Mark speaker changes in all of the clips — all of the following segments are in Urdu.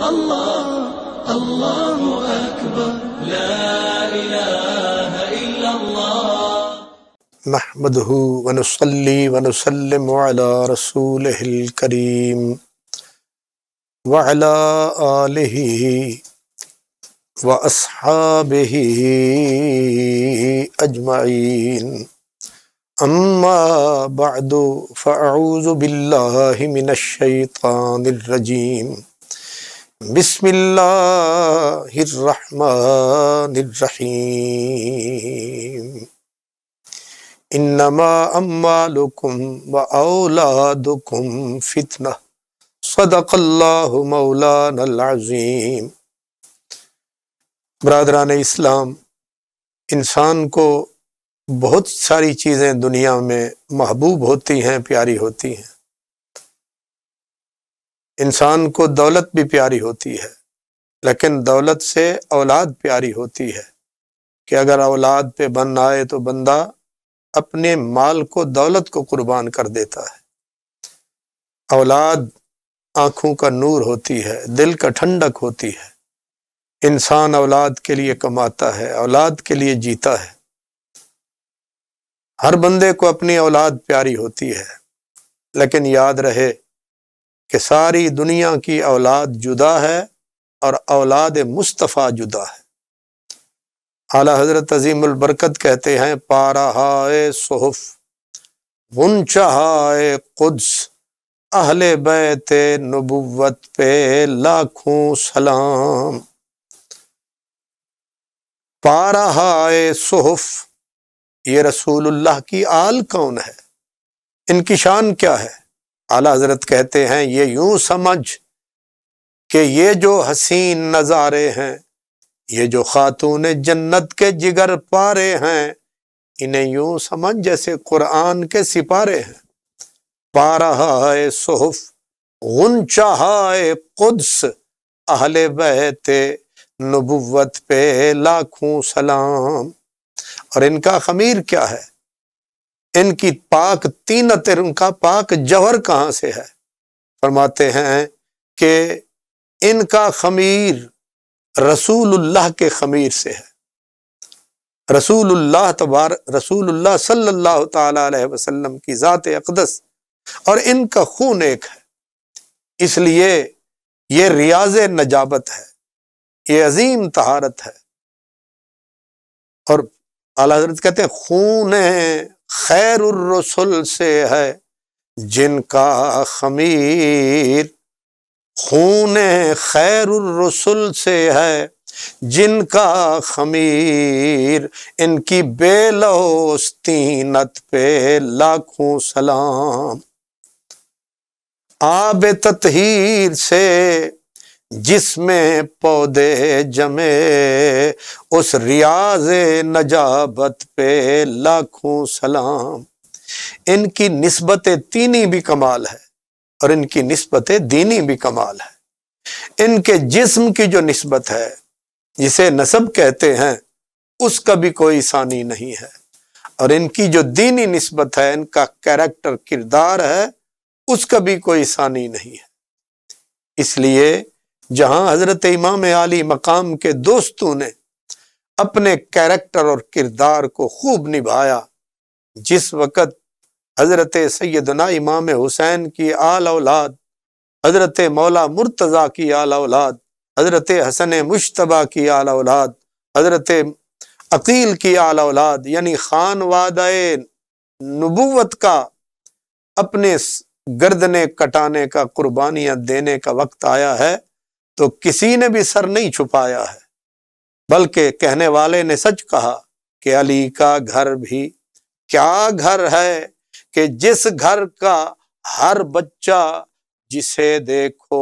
Speaker 1: الله الله أكبر لا إله إلا الله.
Speaker 2: نحمده ونصلي ونسلم على رسوله الكريم وعلى آله وأصحابه أجمعين. أما بعد فأعوذ بالله من الشيطان الرجيم. بسم الله الرحمن الرحيم. انما اموالکم واولادکم فتنہ صدق اللہ مولانا العظیم. برادران اسلام، انسان کو بہت ساری چیزیں دنیا میں محبوب ہوتی ہیں، پیاری ہوتی ہیں. انسان کو دولت بھی پیاری ہوتی ہے، لیکن دولت سے اولاد پیاری ہوتی ہے کہ اگر اولاد پہ بن آئے تو بندہ اپنے مال کو، دولت کو قربان کر دیتا ہے. اولاد آنکھوں کا نور ہوتی ہے، دل کا ٹھنڈک ہوتی ہے. انسان اولاد کے لیے کماتا ہے، اولاد کے لیے جیتا ہے. ہر بندے کو اپنی اولاد پیاری ہوتی ہے، لیکن یاد رہے کہ ساری دنیا کی اولاد جدا ہے اور اولاد مصطفیٰ جدا ہے. اعلیٰ حضرت عظیم البرکت کہتے ہیں، پارہائے صحف غنچہائے قدس اہل بیت نبوت پہ لاکھوں سلام. پارہائے صحف، یہ رسول اللہ کی آل کون ہے؟ ان کی شان کیا ہے؟ اعلیٰ حضرت کہتے ہیں، یہ یوں سمجھ کہ یہ جو حسین نظارے ہیں، یہ جو خاتون جنت کے جگر پارے ہیں، انہیں یوں سمجھ جیسے قرآن کے سپارے ہیں. پارہائے صحف غنچہائے قدس اہل بیت نبوت پہ لاکھوں سلام. اور ان کا خمیر کیا ہے؟ ان کی پاک طینت، ان کا پاک جوہر کہاں سے ہے؟ فرماتے ہیں کہ ان کا خمیر رسول اللہ کے خمیر سے ہے. رسول اللہ صلی اللہ تعالی علیہ وسلم کی ذات اقدس اور ان کا خون ایک ہے. اس لیے یہ ریاض نجابت ہے، یہ عظیم طہارت ہے. اور اعلیٰ حضرت کہتے ہیں، خون خیر الرسل سے ہے جن کا خمیر، خون خیر الرسل سے ہے جن کا خمیر، ان کی بے لوث طینت پہ لاکھوں سلام. آب تطہیر سے جس میں پودے جمے، اس ریاض نجابت پہ لاکھوں سلام. ان کی نسبت تینی بھی کمال ہے اور ان کی نسبت دینی بھی کمال ہے. ان کے جسم کی جو نسبت ہے، جسے نسب کہتے ہیں، اس کا بھی کوئی ثانی نہیں ہے. اور ان کی جو دینی نسبت ہے، ان کا کیریکٹر، کردار ہے، اس کا بھی کوئی ثانی نہیں ہے. اس لیے جہاں حضرت امام عالی مقام کے دوستوں نے اپنے کیریکٹر اور کردار کو خوب نبھایا، جس وقت حضرت سیدنا امام حسین کی آل اولاد، حضرت مولا مرتضیٰ کی آل اولاد، حضرت حسن مجتبیٰ کی آل اولاد، حضرت عقیل کی آل اولاد، یعنی خانوادہ نبوت کا اپنے گردنے کٹانے کا، قربانیاں دینے کا وقت آیا ہے، تو کسی نے بھی سر نہیں چھپایا ہے، بلکہ کہنے والے نے سچ کہا کہ علی کا گھر بھی کیا گھر ہے کہ جس گھر کا ہر بچہ جسے دیکھو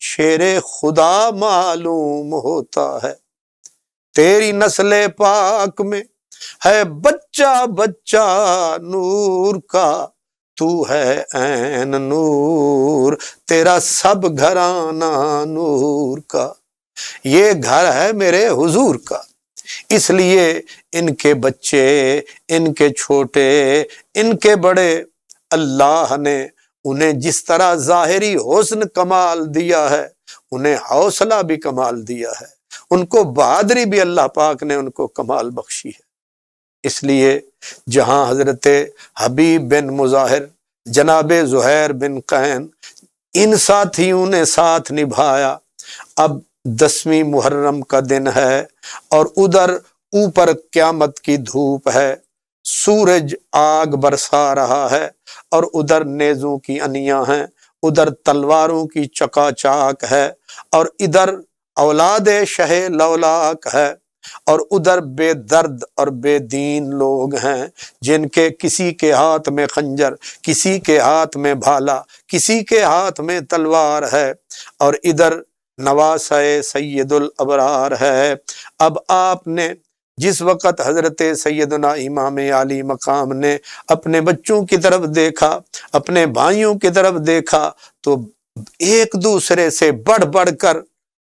Speaker 2: شیر خدا معلوم ہوتا ہے. تیری نسل پاک میں ہے بچہ بچہ نور کا، تو ہے عین نور، تیرا سب گھرانہ نور کا. یہ گھر ہے میرے حضور کا. اس لیے ان کے بچے، ان کے چھوٹے، ان کے بڑے، اللہ نے انہیں جس طرح ظاہری حسن کمال دیا ہے انہیں حوصلہ بھی کمال دیا ہے، ان کو بہادری بھی اللہ پاک نے ان کو کمال بخشی ہے۔ اس لیے جہاں حضرت حبیب بن مظاہر، جناب زہیر بن قین، ان ساتھیوں نے ساتھ نبھایا، اب 10ویں محرم کا دن ہے اور ادھر اوپر قیامت کی دھوپ ہے، سورج آگ برسا رہا ہے اور ادھر نیزوں کی انیاں ہیں، ادھر تلواروں کی چکا چاک ہے، اور ادھر اولاد شہ لولاک ہے، اور ادھر بے درد اور بے دین لوگ ہیں جن کے کسی کے ہاتھ میں خنجر، کسی کے ہاتھ میں بھالا، کسی کے ہاتھ میں تلوار ہے، اور ادھر نواسہ سید الابرار ہے۔ اب آپ نے جس وقت حضرت سیدنا امام علی مقام نے اپنے بچوں کی طرف دیکھا، اپنے بھائیوں کی طرف دیکھا، تو ایک دوسرے سے بڑھ بڑھ کر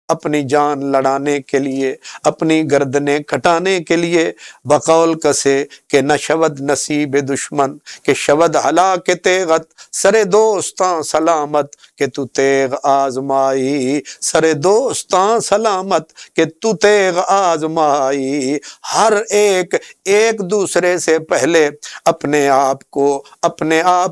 Speaker 2: اپنی جان لڑانے کے لیے، اپنی گردنیں کٹانے کے لیے بقول کسے کہ نہ شود نصیب دشمن کہ شود ہلاک تیغت، سر دوستاں سلامت کہ تو تیغ آزمائی، سر دوستاں سلامت کہ تو تیغ آزمائی۔ ہر ایک دوسرے سے پہلے اپنے آپ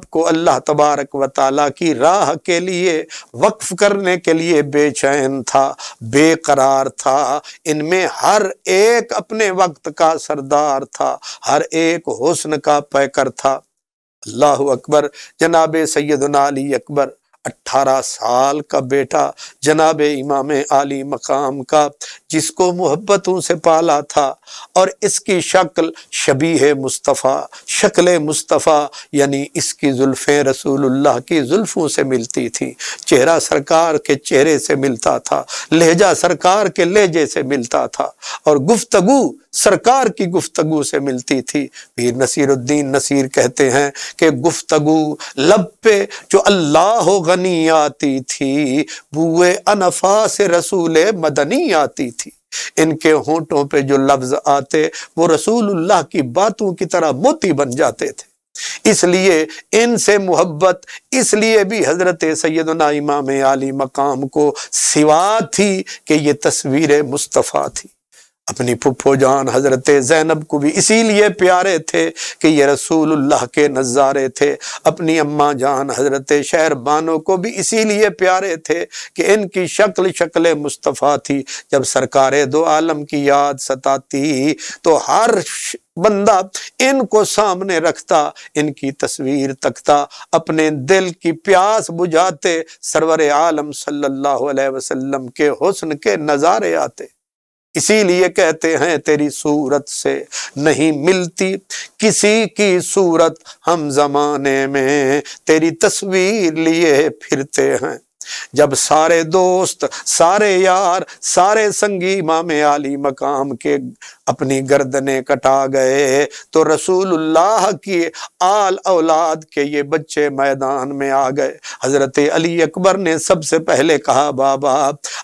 Speaker 2: کو اللہ تبارک و تعالیٰ کی راہ کے لیے وقف کرنے کے لیے بے چین تھا، بے قرار تھا۔ ان میں ہر ایک اپنے وقت کا سردار تھا، ہر ایک حسن کا پیکر تھا۔ اللہ اکبر۔ جناب سیدنا علی اکبر 18 سال کا بیٹا جناب امام علی مقام کا، جس کو محبتوں سے پالا تھا، اور اس کی شکل شبیہ مصطفیٰ، شکل مصطفیٰ، یعنی اس کی زلفیں رسول اللہ کی زلفوں سے ملتی تھی، چہرہ سرکار کے چہرے سے ملتا تھا، لہجہ سرکار کے لہجے سے ملتا تھا، اور گفتگو سرکار کی گفتگو سے ملتی تھی۔ پیر نصیر الدین نصیر کہتے ہیں کہ گفتگو لب پہ جو اللہ غنی آتی تھی، بوئے انفاس رسول مدنی آتی تھی۔ ان کے ہونٹوں پہ جو لفظ آتے وہ رسول اللہ کی باتوں کی طرح موتی بن جاتے تھے۔ اس لیے ان سے محبت اس لیے بھی حضرت سیدنا امام علی مقام کو سوا تھی کہ یہ تصویر مصطفیٰ تھی۔ اپنی پھپھو جان حضرت زینب کو بھی اسی لیے پیارے تھے کہ یہ رسول اللہ کے نظارے تھے، اپنی اماں جان حضرت شہر بانو کو بھی اسی لیے پیارے تھے کہ ان کی شکل مصطفیٰ تھی۔ جب سرکار دو عالم کی یاد ستاتی تو ہر بندہ ان کو سامنے رکھتا، ان کی تصویر تکتا، اپنے دل کی پیاس بجھاتے، سرور عالم صلی اللہ علیہ وسلم کے حسن کے نظارے آتے۔ اسی لیے کہتے ہیں تیری صورت سے نہیں ملتی کسی کی صورت، ہم زمانے میں تیری تصویر لیے پھرتے ہیں۔ جب سارے دوست، سارے یار، سارے سنگی امام علی مقام کے اپنی گردنیں کٹا گئے تو رسول اللہ کی آل اولاد کے یہ بچے میدان میں آ گئے۔ حضرت علی اکبر نے سب سے پہلے کہا بابا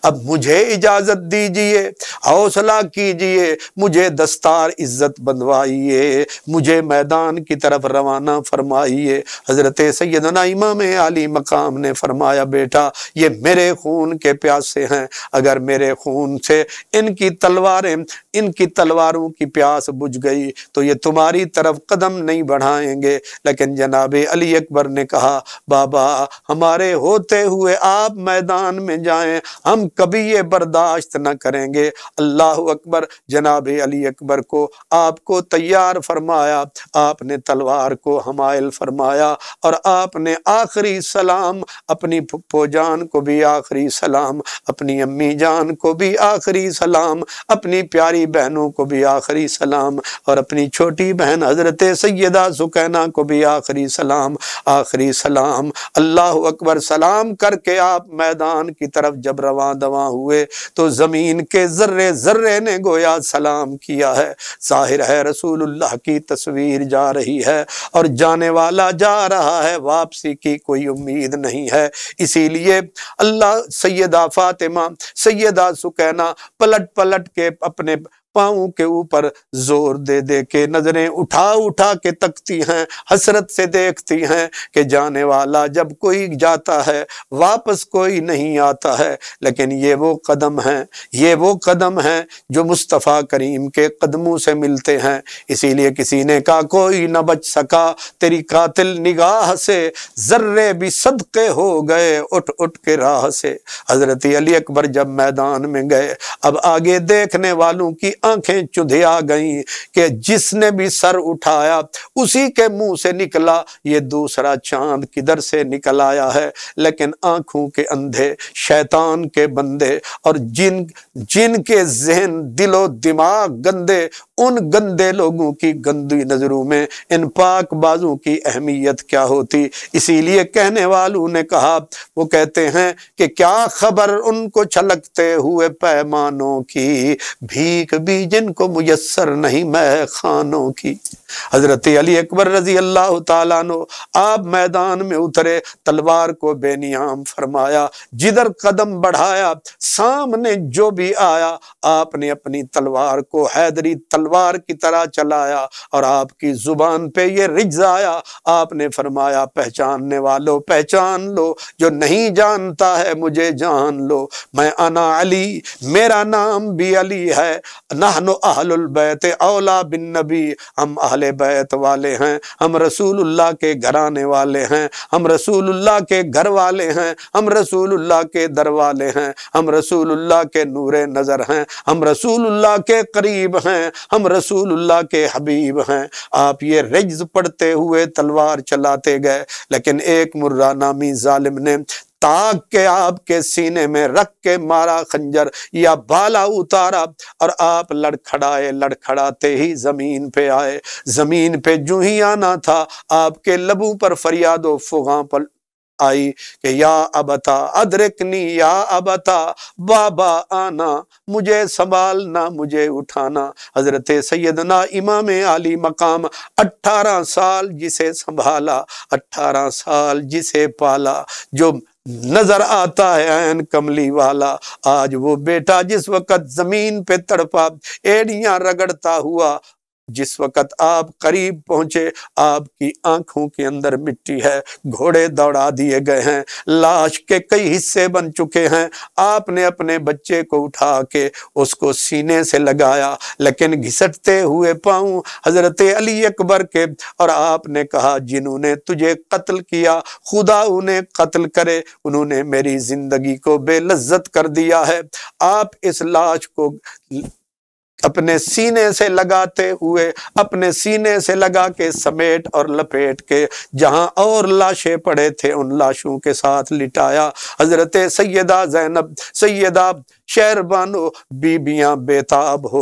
Speaker 2: اب مجھے اجازت دیجئے، حوصلہ کیجئے، مجھے دستار عزت بندھوائیے، مجھے میدان کی طرف روانہ فرمائیے۔ حضرت سیدنا امام علی مقام نے فرمایا بیٹا یہ میرے خون کے پیاسے ہیں، اگر میرے خون سے ان کی تلواروں کی پیاس بجھ گئی تو یہ تمہاری طرف قدم نہیں بڑھائیں گے۔ لیکن جناب علی اکبر نے کہا بابا ہمارے ہوتے ہوئے آپ میدان میں جائیں، ہم کبھی یہ برداشت نہ کریں گے۔ اللہ اکبر۔ جناب علی اکبر کو آپ کو تیار فرمایا، آپ نے تلوار کو حمائل فرمایا، اور آپ نے آخری سلام اپنی پھپھو جان کو بھی آخری سلام، اپنی امی جان کو بھی آخری سلام، اپنی پیاری بہنوں کو بھی آخری سلام، اور اپنی چھوٹی بہن حضرت سیدہ سکینہ کو بھی آخری سلام، آخری سلام۔ اللہ اکبر۔ سلام کر کے آپ میدان کی طرف جب رواں دواں ہوئے تو زمین کے ذرے ذرے نے گویا سلام کیا ہے۔ ظاہر ہے رسول اللہ کی تصویر جا رہی ہے اور جانے والا جا رہا ہے، واپسی کی کوئی امید نہیں ہے۔ اسی لیے اللہ سیدہ فاطمہ، سیدہ سکینہ پلٹ پلٹ کے اپنے پاؤں کے اوپر زور دے دے کے نظریں اٹھا اٹھا کے تکتی ہیں، حسرت سے دیکھتی ہیں کہ جانے والا جب کوئی جاتا ہے واپس کوئی نہیں آتا ہے، لیکن یہ وہ قدم ہیں، یہ وہ قدم ہیں جو مصطفیٰ کریم کے قدموں سے ملتے ہیں۔ اسی لیے کسی نے کہا کوئی نہ بچ سکا تیری قاتل نگاہ سے، ذرے بھی صدقے ہو گئے اٹھ اٹھ کے راہ سے۔ حضرت علی اکبر جب میدان میں گئے، اب آگے دیکھنے والوں کی آنکھیں چندھیا گئیں کہ جس نے بھی سر اٹھایا اسی کے منہ سے نکلا یہ دوسرا چاند کدھر سے نکل آیا ہے۔ لیکن آنکھوں کے اندھے، شیطان کے بندے اور جن کے ذہن دل و دماغ گندے، ان گندے لوگوں کی گندی نظروں میں ان پاک بازوں کی اہمیت کیا ہوتی۔ اسی لیے کہنے والوں نے کہا، وہ کہتے ہیں کہ کیا خبر ان کو چھلکتے ہوئے پیمانوں کی، بھیک بھی جن کو میسر نہیں مے خانوں کی۔ حضرت علی اکبر رضی اللہ تعالیٰ عنہ آپ میدان میں اترے، تلوار کو بے نیام فرمایا، جدھر قدم بڑھایا سامنے جو بھی آیا آپ نے اپنی تلوار کو حیدری تلوار کی طرح چلایا، اور آپ کی زبان پہ یہ رجز آیا، آپ نے فرمایا پہچاننے والوں پہچان لو، جو نہیں جانتا ہے مجھے جان لو، میں انا علی، میرا نام بھی علی ہے، نحن اہل البیت اولا بالنبی، ہم اہل بیت والے ہیں، ہم رسول اللہ کے گھرانے والے ہیں، ہم رسول اللہ کے گھر والے ہیں، ہم رسول اللہ کے در والے ہیں، ہم رسول اللہ کے نور نظر ہیں، ہم رسول اللہ کے قریب ہیں، ہم رسول اللہ کے حبیب ہیں۔ آپ یہ رجز پڑھتے ہوئے تلوار چلاتے گئے، لیکن ایک مرہ نامی ظالم نے تاک کے آپ کے سینے میں رکھ کے مارا خنجر یا بالا اتارا، اور آپ لڑکھڑاتے ہی زمین پہ آئے۔ زمین پہ جو ہی آنا تھا آپ کے لبوں پر فریاد و فغاں پر آئی کہ یا ابتا ادرکنی، یا ابتا بابا آنا، مجھے سنبھالنا، مجھے اٹھانا۔ حضرت سیدنا امام عالی مقام 18 سال جسے سنبھالا، 18 سال جسے پالا، جو نظر آتا ہے عین کملی والا، آج وہ بیٹا جس وقت زمین پہ تڑپا ایڑیاں رگڑتا ہوا، جس وقت آپ قریب پہنچے آپ کی آنکھوں کے اندر مٹی ہے، گھوڑے دوڑا دیے گئے ہیں، لاش کے کئی حصے بن چکے ہیں، آپ نے اپنے بچے کو اٹھا کے اس کو سینے سے لگایا، لیکن گھسٹتے ہوئے پاؤں حضرت علی اکبر کے، اور آپ نے کہا جنہوں نے تجھے قتل کیا خدا انہیں قتل کرے، انہوں نے میری زندگی کو بے لذت کر دیا ہے۔ آپ اس لاش کو اپنے سینے سے لگاتے ہوئے، اپنے سینے سے لگا کے سمیٹ اور لپیٹ کے جہاں اور لاشیں پڑے تھے ان لاشوں کے ساتھ لٹایا۔ حضرت سیدہ زینب، سیدہ شہربانو، بیبیاں بےتاب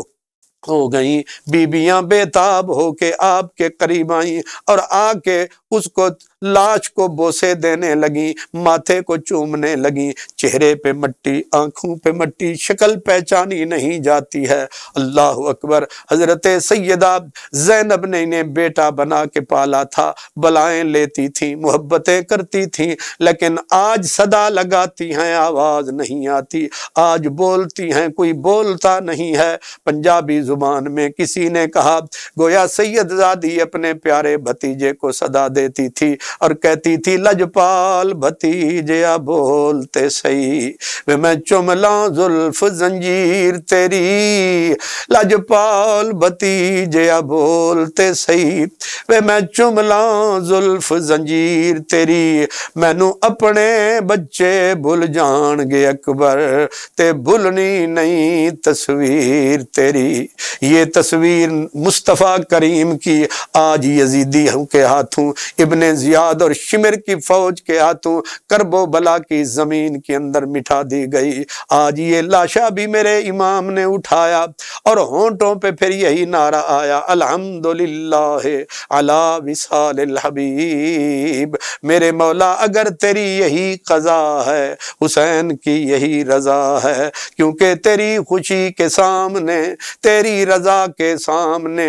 Speaker 2: ہو گئیں، بیبیاں بےتاب ہو کے آپ کے قریب آئیں اور آ کے اس کو لاش کو بوسے دینے لگیں، ماتھے کو چومنے لگیں، چہرے پہ مٹی، آنکھوں پہ مٹی، شکل پہچانی نہیں جاتی ہے۔ اللہ اکبر۔ حضرت سیدہ زینب نے انہیں بیٹا بنا کے پالا تھا، بلائیں لیتی تھیں، محبتیں کرتی تھیں، لیکن آج صدا لگاتی ہیں آواز نہیں آتی، آج بولتی ہیں کوئی بولتا نہیں ہے۔ پنجابی زبان میں کسی نے کہا گویا سید زادی اپنے پیارے بھتیجے کو صدا دیتی تھی اور کہتی تھی لجپال بھتیجیا بولتے سہی، میں چملاں زلف زنجیر تیری، لجپال بھتیجیا بولتے سہی، میں چملاں زلف زنجیر تیری، مینوں اپنے بچے بھول جان گے اکبر تے بھولنی نہیں تصویر تیری۔ یہ تصویر مصطفیٰ کریم کی آج یزیدیوں کے ہاتھوں، ابن زیاد اور شمر کی فوج کے ہاتھوں کرب و بلا کی زمین کے اندر مٹھا دی گئی۔ آج یہ لاشا بھی میرے امام نے اٹھایا اور ہونٹوں پہ پھر یہی نعرہ آیا الحمدللہ علی وصال الحبیب، میرے مولا اگر تیری یہی قضا ہے، حسین کی یہی رضا ہے، کیونکہ تیری خوشی کے سامنے، تیری رضا کے سامنے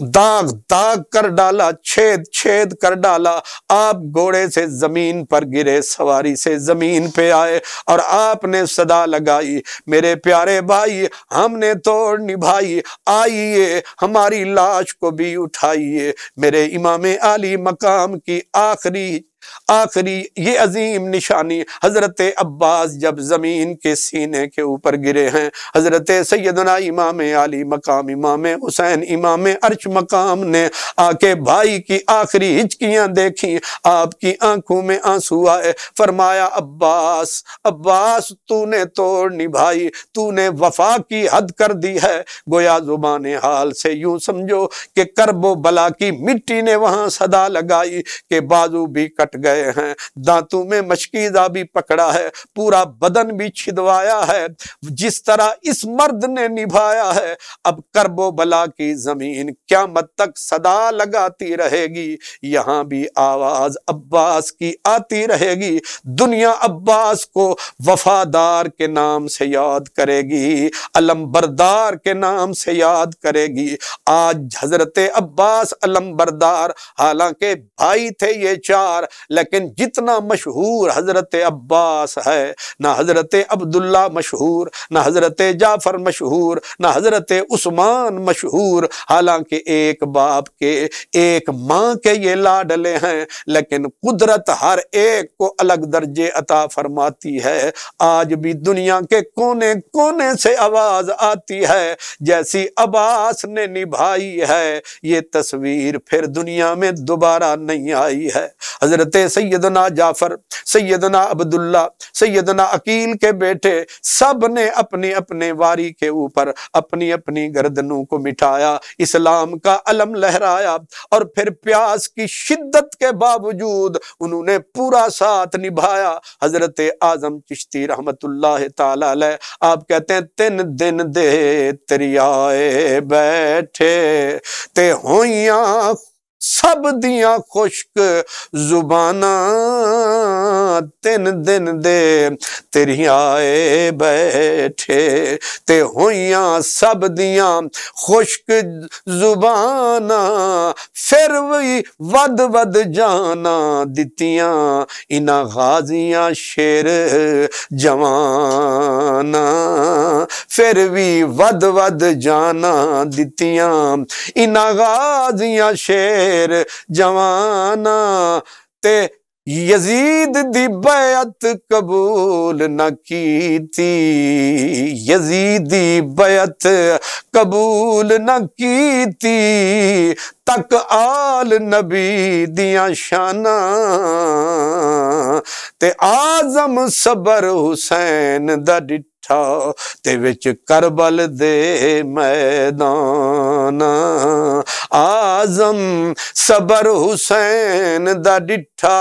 Speaker 2: داغ داغ کر ڈالا، چھید چھید کر ڈالا۔ آپ گھوڑے سے زمین پر گرے، سواری سے زمین پہ آئے اور آپ نے صدا لگائی، میرے پیارے بھائی ہم نے توڑ نبھائی، آئیے ہماری لاش کو بھی اٹھائیے۔ میرے امام عالی مقام کی آخری یہ عظیم نشانی، حضرت عباس جب زمین کے سینے کے اوپر گرے ہیں، حضرت سیدنا امام علی مقام، امام حسین امام عرش مقام نے آ کے بھائی کی آخری ہچکیاں دیکھیں، آپ کی آنکھوں میں آنسو آئے، فرمایا عباس عباس تو نے توڑ نبھائی، تو نے وفا کی حد کر دی ہے۔ گویا زبان حال سے یوں سمجھو کہ کرب و بلا کی مٹی نے وہاں صدا لگائی کہ بازو بھی کٹ گئے ہیں، دانتوں میں مشکیزہ بھی پکڑا ہے، پورا بدن بھی چھدوایا ہے، جس طرح اس مرد نے نبھایا ہے۔ اب کرب و بلا کی زمین قیامت تک صدا لگاتی رہے گی، یہاں بھی آواز عباس کی آتی رہے گی، دنیا عباس کو وفادار کے نام سے یاد کرے گی، علم بردار کے نام سے یاد کرے گی۔ آج حضرت عباس علم بردار، حالانکہ بھائی تھے یہ چار، لیکن جتنا مشہور حضرت عباس ہے، نہ حضرت عبداللہ مشہور، نہ حضرت جعفر مشہور، نہ حضرت عثمان مشہور، حالانکہ ایک باپ کے ایک ماں کے یہ لاڈلے ہیں، لیکن قدرت ہر ایک کو الگ درجے عطا فرماتی ہے۔ آج بھی دنیا کے کونے کونے سے آواز آتی ہے، جیسی عباس نے نبھائی ہے یہ تصویر پھر دنیا میں دوبارہ نہیں آئی ہے۔ حضرت سیدنا جعفر، سیدنا عبداللہ، سیدنا عقیل کے بیٹے، سب نے اپنی اپنے واری کے اوپر اپنی اپنی گردنوں کو مٹایا، اسلام کا علم لہرایا، اور پھر پیاس کی شدت کے باوجود انہوں نے پورا ساتھ نبھایا۔ حضرت اعظم چشتی رحمت اللہ تعالی علیہ آپ کہتے ہیں 3 دن دے تیری آئے بیٹھے تے ہویاں سب دیاں خشک زباناں، 3 دن دے تیری آئے بیٹھے تے ہویاں سب دیاں خشک زباناں، پھر وہی ود ود جانا دتیاں انہاں غازیاں شیر جوانا، پھر بھی ود ود جانا دتیاں انہاں غازیاں شیر جوانا، تے یزید دی بیعت قبول نہ کیتی، یزید دی بیعت قبول نہ کیتی، تک آل نبی دیاں شاناں، تے اعظم صبر حسین دا ڈٹھا تے وچ کربل دے میدان، اعظم صبر حسین دا ڈٹھا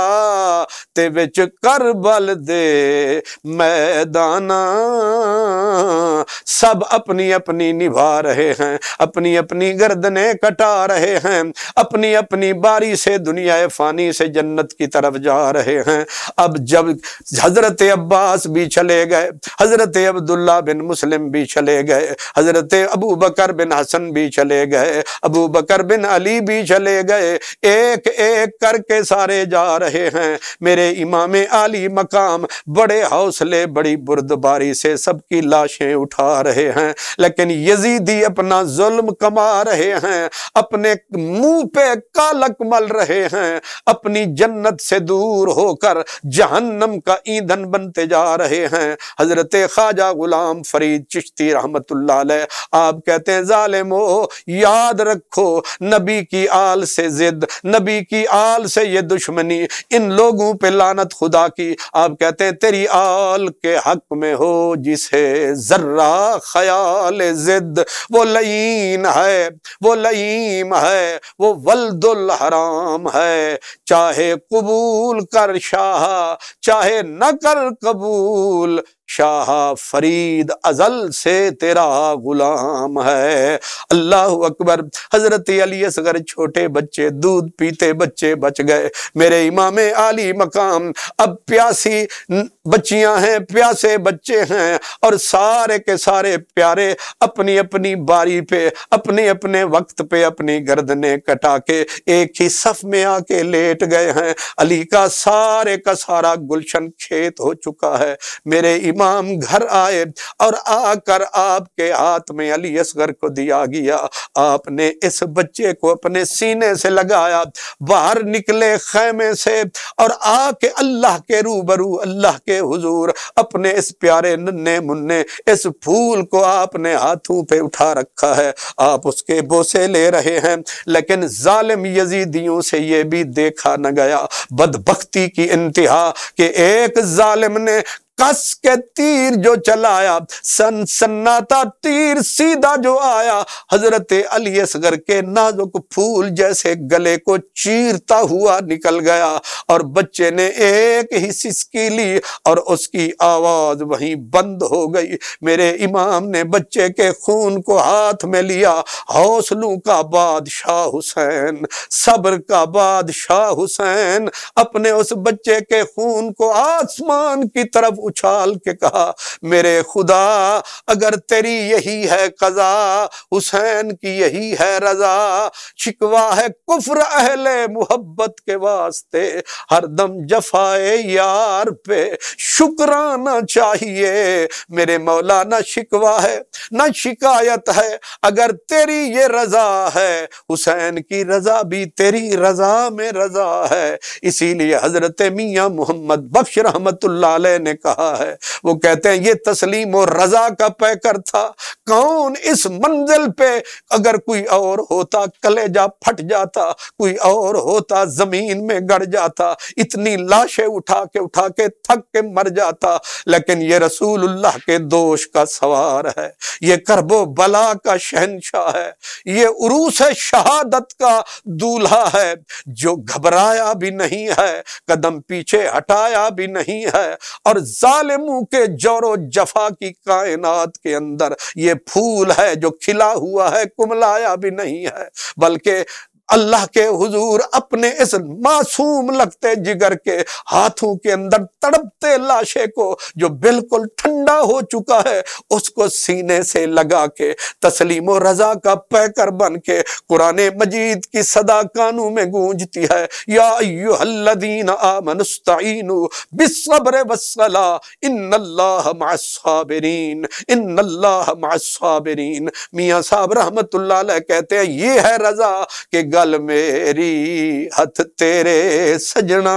Speaker 2: تے وچ کربل دے میدان، سب اپنی اپنی نبھا رہے ہیں، اپنی اپنی گردنیں کٹا رہے ہیں، اپنی اپنی باری سے دنیا فانی سے جنت کی طرف جا رہے ہیں۔ اب جب حضرت عباس بھی چلے گئے، حضرت عبداللہ بن مسلم بھی چلے گئے، حضرت ابو بکر بن حسن بھی چلے گئے، ابو بکر بن علی بھی چلے گئے، ایک ایک کر کے سارے جا رہے ہیں۔ میرے امام عالی مقام بڑے حوصلے بڑی بردباری سے سب کی لاشیں اٹھا رہے ہیں، لیکن یزیدی اپنا ظلم کما رہے ہیں، اپنے منہ پہ کالک مل رہے ہیں، اپنی جنت سے دور ہو کر جہنم کا ایندھن بنتے جا رہے ہیں۔ حضرت خواجہ غلام فرید چشتی رحمت اللہ علیہ آپ کہتے ہیں ظالمو یاد رکھو نبی کی آل سے ضد، نبی کی آل سے یہ دشمنی، ان لوگوں پہ لعنت خدا کی۔ آپ کہتے ہیں تیری آل کے حق میں ہو جسے ذرہ خیال ضد، وہ لعین ہے، وہ لعیم ہے، وہ ولد الحرام ہے، چاہے قبول کر شاہ چاہے نہ کر قبول، شاہ فرید ازل سے تیرا غلام ہے۔ اللہ اکبر۔ حضرت علی اصغر چھوٹے بچے، دودھ پیتے بچے بچ گئے۔ میرے امام عالی مقام، اب پیاسی بچیاں ہیں، پیاسے بچے ہیں، اور سارے کے سارے پیارے اپنی اپنی باری پہ، اپنے اپنے وقت پہ اپنی گردنیں کٹا کے ایک ہی صف میں آ کے لیٹ گئے ہیں۔ علی کا سارے کا سارا گلشن کھیت ہو چکا ہے۔ میرے امام گھر آئے اور آ کر آپ کے ہاتھ میں علی اصغر کو دیا گیا۔ آپ نے اس بچے کو اپنے سینے سے لگایا، باہر نکلے خیمے سے اور آ کے اللہ کے روبرو، اللہ کے حضور اپنے اس پیارے ننھے مننے اس پھول کو آپ نے ہاتھوں پہ اٹھا رکھا ہے، آپ اس کے بوسے لے رہے ہیں۔ لیکن ظالم یزیدیوں سے یہ بھی دیکھا نہ گیا، بدبختی کی انتہا، کہ ایک ظالم نے کس کے تیر جو چلایا، سناٹا تیر سیدھا جو آیا، حضرت علی اصغر کے نازک پھول جیسے گلے کو چیرتا ہوا نکل گیا، اور بچے نے ایک ہی سسکی لی اور اس کی آواز وہیں بند ہو گئی۔ میرے امام نے بچے کے خون کو ہاتھ میں لیا، حوصلوں کا بادشاہ حسین، صبر کا بادشاہ حسین، اپنے اس بچے کے خون کو آسمان کی طرف اچھال کے کہا، میرے خدا اگر تیری یہی ہے قضا، حسین کی یہی ہے رضا، شکوہ ہے کفر اہل محبت کے واسطے، ہر دم جفائے یار پہ شکرانہ چاہیے، میرے مولا نہ شکوہ ہے نہ شکایت ہے، اگر تیری یہ رضا ہے، حسین کی رضا بھی تیری رضا میں رضا ہے۔ اسی لیے حضرت میاں محمد بخش رحمت اللہ علیہ نے کہا ہے، وہ کہتے ہیں یہ تسلیم و رضا کا پیکر تھا، کون اس منزل پہ اگر کوئی اور ہوتا کلیجہ پھٹ جاتا، کوئی اور ہوتا زمین میں گڑ جاتا، اتنی لاشیں اٹھا کے تھک کے مر جاتا، لیکن یہ رسول اللہ کے دوش کا سوار ہے، یہ کرب و بلا کا شہنشاہ ہے، یہ عروس شہادت کا دولہا ہے، جو گھبرایا بھی نہیں ہے، قدم پیچھے ہٹایا بھی نہیں ہے، اور ظالموں کے جور و جفا کی کائنات کے اندر یہ پھول ہے جو کھلا ہوا ہے، کملایا بھی نہیں ہے، بلکہ اللہ کے حضور اپنے اس معصوم لگتے جگر کے ہاتھوں کے اندر تڑپتے لاشے کو جو بالکل ٹھنڈا ہو چکا ہے، اس کو سینے سے لگا کے تسلیم و رضا کا پیکر بن کے قرآن مجید کی صدا کانوں میں گونجتی ہے، یا ایھا الذین آمنوا استعینوا بالصبر والصلاۃ ان اللہ مع الصابرین، ان اللہ مع الصابرین۔ میاں صاحب رحمت اللہ علیہ کہتے ہیں یہ ہے رضا کہ گل میری ہتھ تیرے سجنا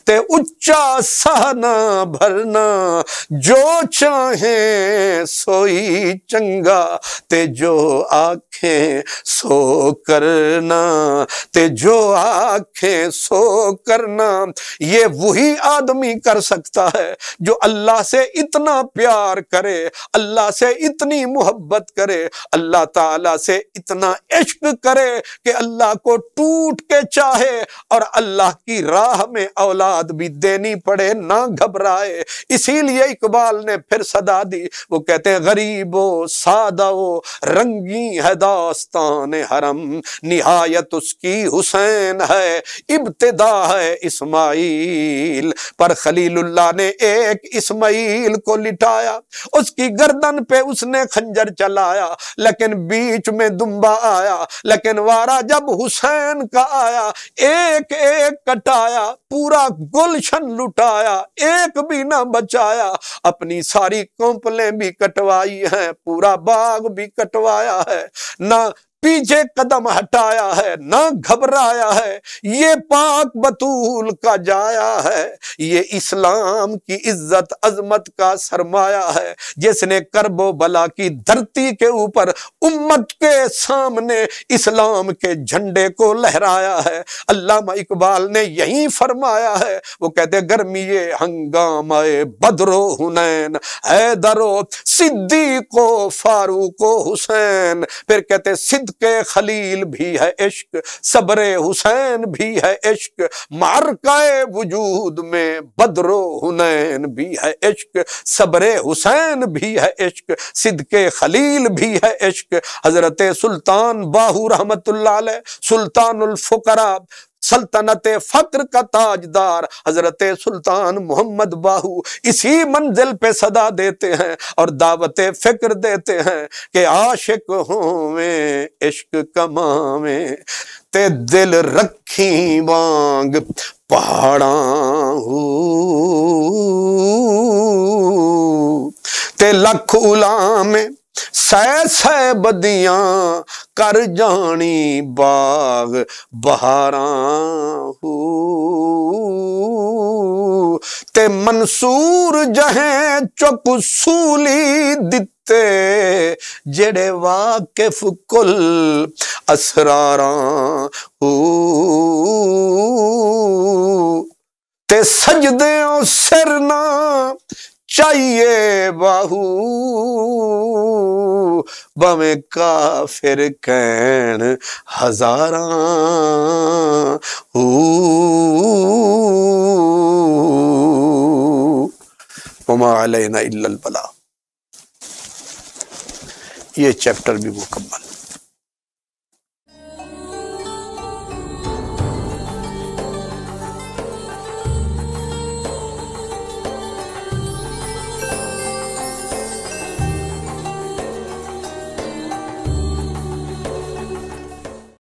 Speaker 2: تے اچا سہنا بھرنا، جو چاہیں سوئی چنگا تے جو آنکھیں سو کرنا، تے جو آنکھیں سو کرنا۔ یہ وہی آدمی کر سکتا ہے جو اللہ سے اتنا پیار کرے، اللہ سے اتنی محبت کرے، اللہ تعالیٰ سے اتنا عشق کرے کہ اللہ کو ٹوٹ کے چاہے، اور اللہ کی راہ میں اولاد بھی دینی پڑے نہ گھبرائے۔ اسی لیے اقبال نے پھر صدا دی، وہ کہتے ہیں غریب و سادہ و رنگی ہے داستان حرم، نہایت اس کی حسین ہے، ابتدا ہے اسماعیل، پر خلیل اللہ نے ایک اسماعیل کو لٹایا، اس کی گردن پہ اس نے خنجر چلایا، لیکن بیچ میں دمبا آیا، لیکن وارا جب حسین کا آیا، ایک ایک کٹایا، پورا گلشن لٹایا، ایک بھی نہ بچایا، اپنی ساری کونپلیں بھی کٹوائی ہیں، پورا باغ بھی کٹوایا ہے، نہ پیچھے قدم ہٹایا ہے، نہ گھبرایا ہے۔ یہ پاک بطول کا جایا ہے، یہ اسلام کی عزت عظمت کا سرمایہ ہے، جس نے کرب و بلا کی دھرتی کے اوپر امت کے سامنے اسلام کے جھنڈے کو لہرایا ہے۔ علامہ اقبال نے یہی فرمایا ہے، وہ کہتے گرمی ہنگامہ بدر و حنین، حیدر و صدیق و فاروق و حسین، پھر کہتے صدق خلیل بھی ہے عشق، صبر حسین بھی ہے عشق، معرکہ وجود میں بدر و حنین بھی ہے عشق، صبر حسین بھی ہے عشق، صدق خلیل بھی ہے عشق۔ حضرت سلطان باہو رحمت اللہ علیہ، سلطان الفقراء، سلطنت فقر کا تاجدار حضرت سلطان محمد باہو اسی منزل پہ صدا دیتے ہیں اور دعوت فکر دیتے ہیں کہ عاشق ہوں میں عشق کماں میں، تے دل رکھی وانگ پہاڑاں تے لکھ علام سہ بدیاں کر جانی باغ بہاراں تے منصور جہیں چک سولی دتے جڑے واقف کل اسراراں تے سجدیوں سرنا چاہیے باہو بمیں کافر کین ہزاراں وما علینا الا البلاغ۔ یہ چیپٹر بھی مکمل۔